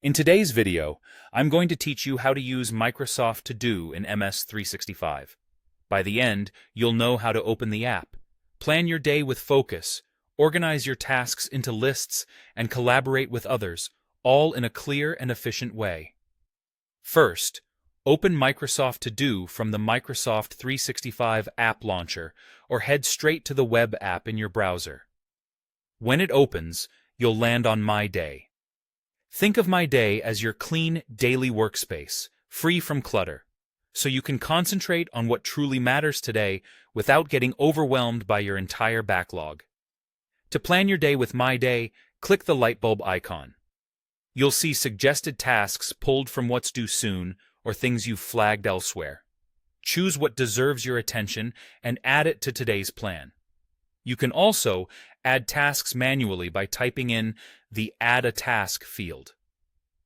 In today's video, I'm going to teach you how to use Microsoft To Do in MS 365. By the end, you'll know how to open the app, plan your day with focus, organize your tasks into lists, and collaborate with others, all in a clear and efficient way. First, open Microsoft To Do from the Microsoft 365 App Launcher or head straight to the web app in your browser. When it opens, you'll land on My Day. Think of My Day as your clean, daily workspace, free from clutter, so you can concentrate on what truly matters today without getting overwhelmed by your entire backlog. To plan your day with My Day, click the light bulb icon. You'll see suggested tasks pulled from what's due soon or things you've flagged elsewhere. Choose what deserves your attention and add it to today's plan. You can also add tasks manually by typing in the Add a Task field.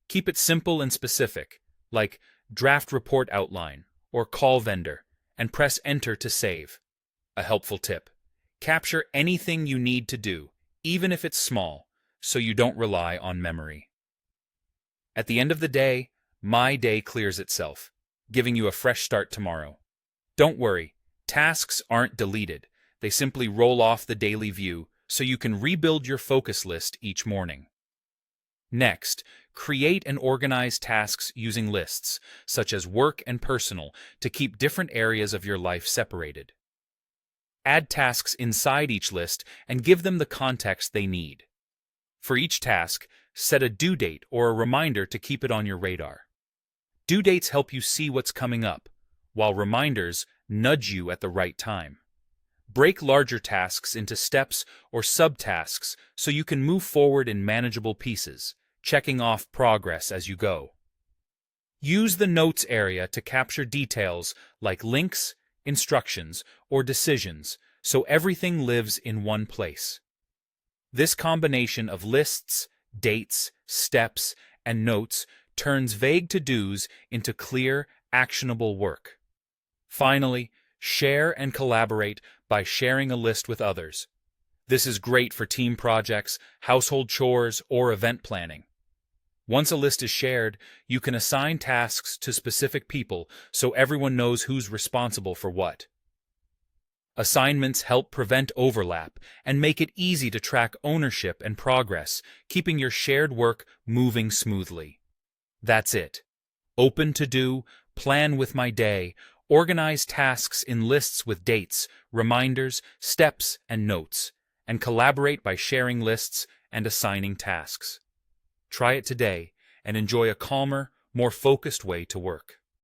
Keep it simple and specific, like Draft Report Outline or Call Vendor, and press Enter to save. A helpful tip: capture anything you need to do, even if it's small, so you don't rely on memory. At the end of the day, My Day clears itself, giving you a fresh start tomorrow. Don't worry, tasks aren't deleted. They simply roll off the daily view so you can rebuild your focus list each morning. Next, create and organize tasks using lists, such as work and personal, to keep different areas of your life separated. Add tasks inside each list and give them the context they need. For each task, set a due date or a reminder to keep it on your radar. Due dates help you see what's coming up, while reminders nudge you at the right time. Break larger tasks into steps or subtasks so you can move forward in manageable pieces, checking off progress as you go. Use the Notes area to capture details like links, instructions, or decisions, so everything lives in one place. This combination of lists, dates, steps, and notes turns vague to-dos into clear, actionable work. Finally, share and collaborate by sharing a list with others. This is great for team projects, household chores, or event planning. Once a list is shared, you can assign tasks to specific people so everyone knows who's responsible for what. Assignments help prevent overlap and make it easy to track ownership and progress, keeping your shared work moving smoothly. That's it. Open To Do, plan with My Day, organize tasks in lists with dates, reminders, steps, and notes, and collaborate by sharing lists and assigning tasks. Try it today and enjoy a calmer, more focused way to work.